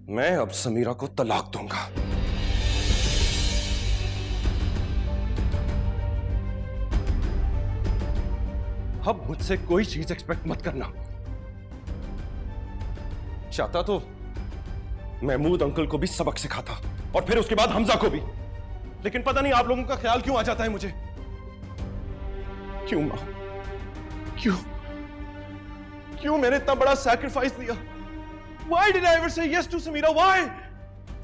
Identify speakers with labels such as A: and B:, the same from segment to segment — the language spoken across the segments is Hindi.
A: मैं अब समीरा को तलाक दूंगा। अब मुझसे कोई चीज एक्सपेक्ट मत करना। चाहता तो महमूद अंकल को भी सबक सिखाता और फिर उसके बाद हमजा को भी, लेकिन पता नहीं आप लोगों का ख्याल क्यों आ जाता है मुझे। क्यों मां, क्यों मैंने इतना बड़ा सैक्रिफाइस दिया? Why did I ever say yes to Samira? Why?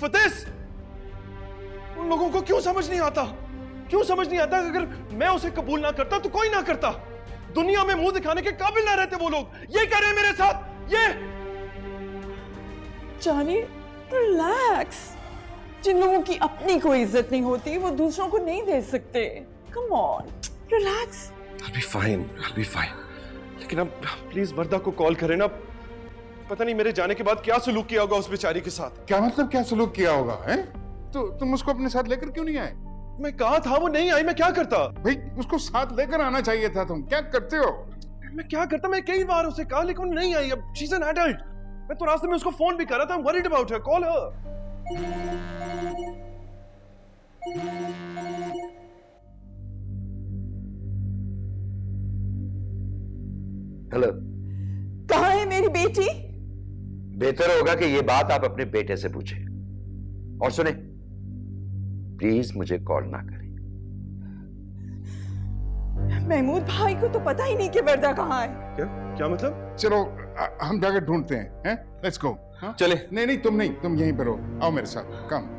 A: For this? उन लोगों को क्यों समझ नहीं आता? क्यों समझ नहीं आता कि अगर मैं उसे कबूल ना करता तो कोई ना करता? दुनिया में मुंह दिखाने के काबिल ना रहते वो लोग। ये कर रहे हैं मेरे साथ, ये।
B: जानी, रिलैक्स। जिन लोगों की अपनी कोई इज्जत नहीं होती वो दूसरों को नहीं दे सकते। Come on, relax.
A: I'll be fine. लेकिन अब प्लीज वर्दा को कॉल करें ना। पता नहीं मेरे जाने के बाद क्या सलूक किया होगा उस बेचारी के साथ।
C: क्या मतलब क्या सलूक किया होगा? हैं? तो तुम उसको अपने साथ लेकर क्यों नहीं आए?
A: मैं कहा था वो नहीं आई, मैं क्या करता?
C: भाई उसको साथ लेकर आना चाहिए था। तुम क्या करते हो?
A: मैं क्या करता? मैं कई बार उसे कहा लेकिन वो नहीं आई। अब शी इज एन एडल्ट। मैं तो रास्ते में उसको फोन भी कर रहा था। I'm worried about her. Call her.
D: Hello.
B: कहाँ है मेरी बेटी?
D: बेहतर होगा कि ये बात आप अपने बेटे से पूछें। और सुने, प्लीज मुझे कॉल ना करें।
B: महमूद भाई को तो पता ही नहीं कि वर्दा कहाँ है।
A: क्या मतलब?
C: चलो हम जाकर ढूंढते हैं। Let's go.
A: चले।
C: नहीं, तुम यहीं पर रहो। आओ मेरे साथ, कम।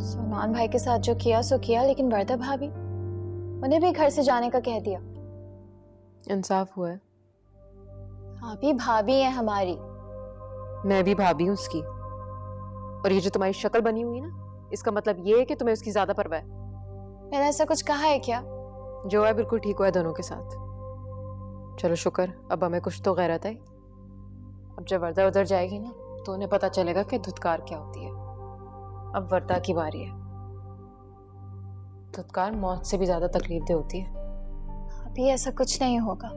E: सलमान भाई के साथ जो किया सो किया, लेकिन वर्दा भाभी, उन्हें भी घर से जाने का कह दिया।
F: इंसाफ हुआ है।
E: भाभी भाभी है हमारी।
F: मैं भी भाभी हूँ उसकी। और ये जो तुम्हारी शक्ल बनी हुई है ना, इसका मतलब ये है कि तुम्हें उसकी ज्यादा परवाह है।
E: मैंने ऐसा कुछ कहा है क्या?
F: जो है बिल्कुल ठीक हुआ है दोनों के साथ। चलो शुक्र, अब हमें कुछ तो गैरत है। अब जब वर्दा उधर जाएगी ना तो उन्हें पता चलेगा कि धुतकार क्या होती है। अब वर्दा की बारी है। धुतकार मौत से भी ज्यादा तकलीफदेह होती है।
E: अभी ऐसा कुछ नहीं होगा।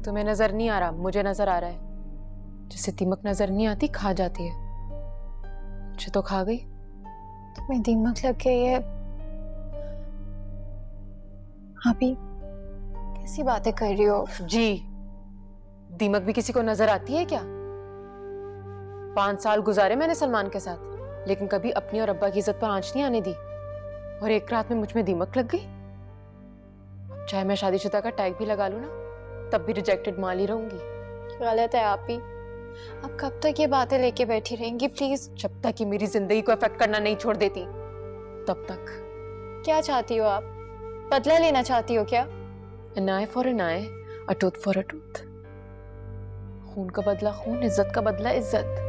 F: तुम्हें नजर नहीं आ रहा, मुझे नजर आ रहा है। जैसे दीमक नजर नहीं आती, खा जाती है। मुझे तो खा गई।
E: तुम्हें दीमक लग गई है? भाभी कैसी बातें कर रही हो?
F: जी, दीमक भी किसी को नजर आती है क्या? 5 साल गुजारे मैंने सलमान के साथ, लेकिन कभी अपनी और अब्बा की इज्जत पर आंच नहीं आने दी। और एक रात में मुझ में दीमक लग गई। अब चाहे मैं शादीशुदा का टैग भी लगा लूं ना, तब भी रिजेक्टेड माल ही रहूंगी।
E: गलत है आप ही। अब कब तक ये बातें लेके बैठी रहेंगी? प्लीज।
F: जब तक कि मेरी जिंदगी को अफेक्ट करना नहीं छोड़ देती तब तक।
E: क्या चाहती हो आप? बदला लेना चाहती हो क्या?
F: An eye for an eye, a tooth for a tooth. खून का बदला खून, इज्जत का बदला इज्जत।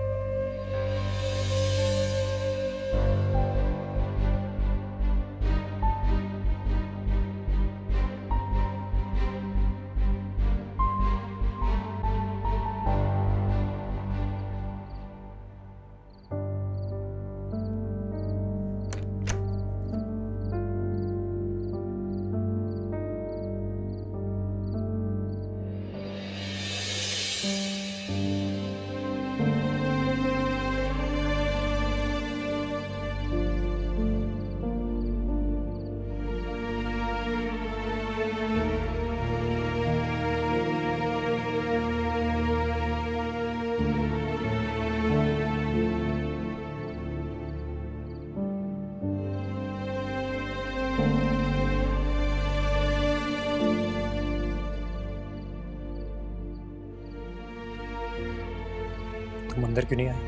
G: तुम अंदर क्यों नहीं आए?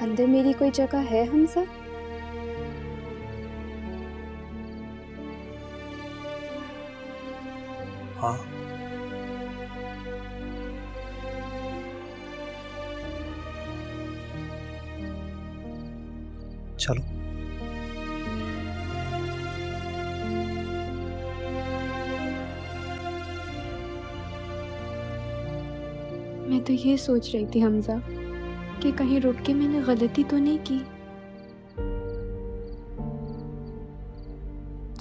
H: अंदर मेरी कोई जगह है हमजा?
G: हाँ। चलो।
H: मैं तो ये सोच रही थी हमजा कि कहीं रुक के मैंने गलती तो नहीं की।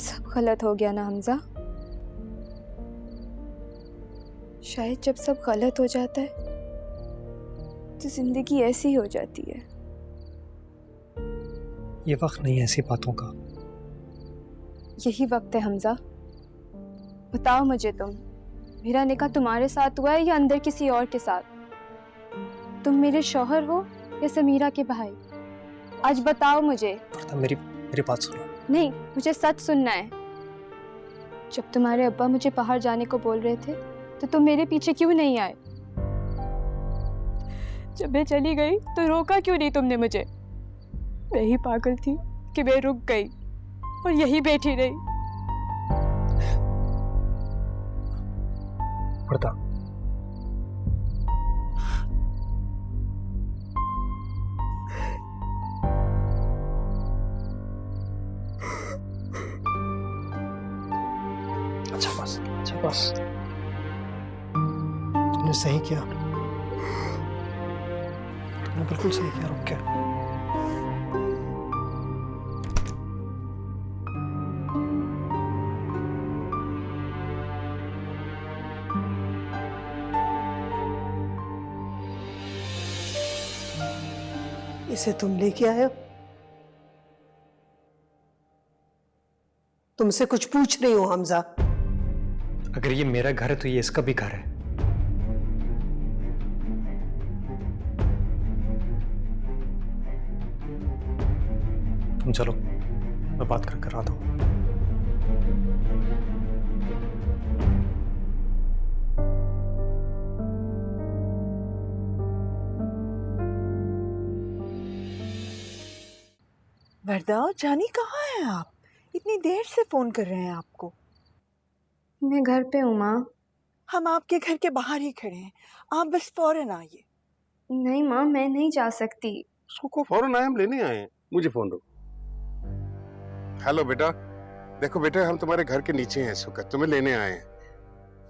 H: सब गलत हो गया ना हमजा। शायद जब सब गलत हो जाता है तो जिंदगी ऐसी हो जाती है।
G: ये वक्त नहीं है ऐसी बातों का।
H: यही वक्त है हमजा। बताओ मुझे, तुम मेरा निकाह तुम्हारे साथ हुआ है या अंदर किसी और के साथ? तुम मेरे शौहर हो या समीरा के भाई? आज बताओ मुझे।
G: मेरी बात सुनो।
H: नहीं, मुझे सच सुनना है। जब तुम्हारे अब्बा मुझे बाहर जाने को बोल रहे थे तो तुम मेरे पीछे क्यों नहीं आए? जब मैं चली गई तो रोका क्यों नहीं तुमने मुझे? मैं ही पागल थी कि मैं रुक गई और यही बैठी रही।
G: वर्दा, अच्छा बस तुमने सही किया। तुमने बिल्कुल सही किया। रुक के
I: इसे तुम लेके आए हो? तुमसे कुछ पूछ रही हो हमजा।
G: अगर ये मेरा घर है तो ये इसका भी घर है। तुम चलो, मैं बात कर आता हूं।
B: वर्दा, जानी कहाँ हैं आप? इतनी देर से फोन कर रहे हैं आपको।
H: मैं घर पे हूँ माँ।
B: हम आपके घर के बाहर ही खड़े हैं, आप बस फौरन आइए।
H: नहीं माँ, मैं नहीं जा सकती।
C: उसको फौरन आए, हम लेने आए हैं। मुझे फोन दो। हेलो बेटा, देखो बेटा, हम तुम्हारे घर के नीचे हैं इस वक्त, तुम्हें लेने आए हैं।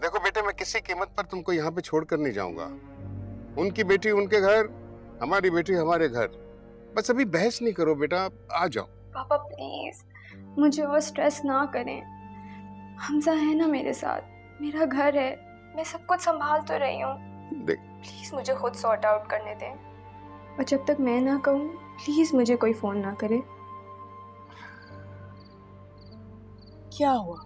C: देखो बेटे, मैं किसी कीमत पर तुमको यहाँ पे छोड़कर नहीं जाऊंगा। उनकी बेटी उनके घर, हमारी बेटी हमारे घर। बस अभी बहस नहीं करो बेटा, आ जाओ।
H: पापा प्लीज मुझे और स्ट्रेस ना करें। हमजा है ना मेरे साथ, मेरा घर है, मैं सब कुछ संभाल तो रही हूँ।
C: देख,
H: प्लीज मुझे खुद सॉर्ट आउट करने दें, और जब तक मैं ना कहूँ प्लीज मुझे कोई फोन ना करे।
B: क्या हुआ?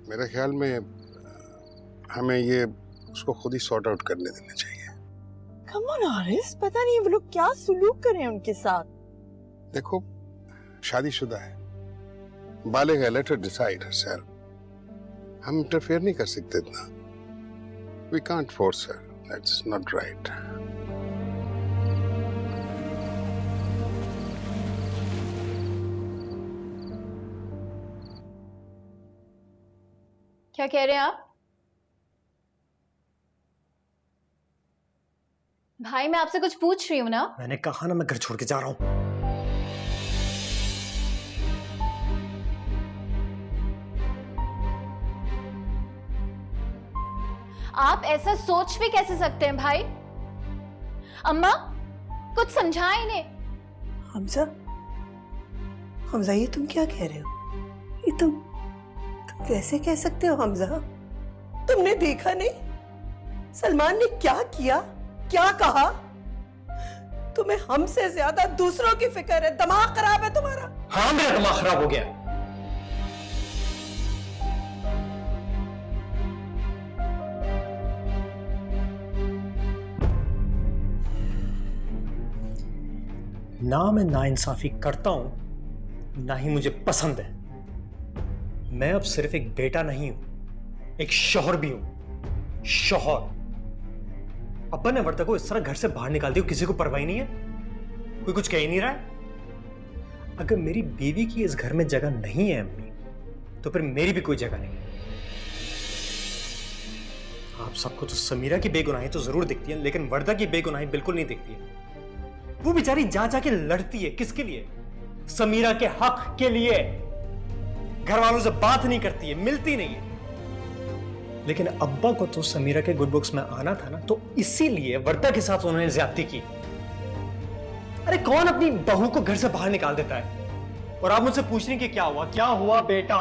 C: मेरे ख्याल में हमें ये उसको खुद ही सॉर्ट आउट करने देना चाहिए।
B: कम ऑन आरिस, पता नहीं वो लोग क्या सुलूक कर रहे हैं उनके साथ।
C: देखो, शादीशुदा है, बालिग है, लेट हर डिसाइड हरसेल्फ। हम इंटरफेयर नहीं कर सकते इतना। We can't force her, that's not right.
E: क्या कह रहे हैं आप? भाई मैं आपसे कुछ पूछ रही हूँ ना।
G: मैंने कहा ना मैं घर छोड़ के जा रहा हूं।
E: आप ऐसा सोच भी कैसे सकते हैं भाई? अम्मा कुछ समझाएं इन्हें।
I: हमजा, हमजा, ये तुम क्या कह रहे हो? ये तुम कैसे कह सकते हो हमजा? तुमने देखा नहीं सलमान ने क्या किया, क्या कहा? तुम्हें हमसे ज्यादा दूसरों की फिक्र है। दिमाग खराब है तुम्हारा।
G: हाँ, मेरा दिमाग खराब हो गया। ना मैं नाइंसाफी करता हूं, ना ही मुझे पसंद है। मैं अब सिर्फ एक बेटा नहीं हूं, एक शौहर भी हूं। शौहर। अब्बा ने वर्दा को इस तरह घर से बाहर निकाल दिया, किसी को परवाह नहीं है, कोई कुछ कह ही नहीं रहा है। अगर मेरी बीवी की इस घर में जगह नहीं है अम्मी, तो फिर मेरी भी कोई जगह नहीं है। आप सबको तो समीरा की बेगुनाही तो जरूर दिखती है, लेकिन वर्दा की बेगुनाही बिल्कुल नहीं दिखती है। वो बेचारी जा जाके लड़ती है, किसके लिए? समीरा के हक के लिए। घर वालों से बात नहीं करती है, मिलती नहीं है। लेकिन अब्बा को तो समीरा के गुड बुक्स में आना था ना, तो इसीलिए वर्दा के साथ उन्होंने ज्यादती की। अरे कौन अपनी बहू को घर से बाहर निकाल देता है? और आप मुझसे पूछ रही कि क्या हुआ बेटा?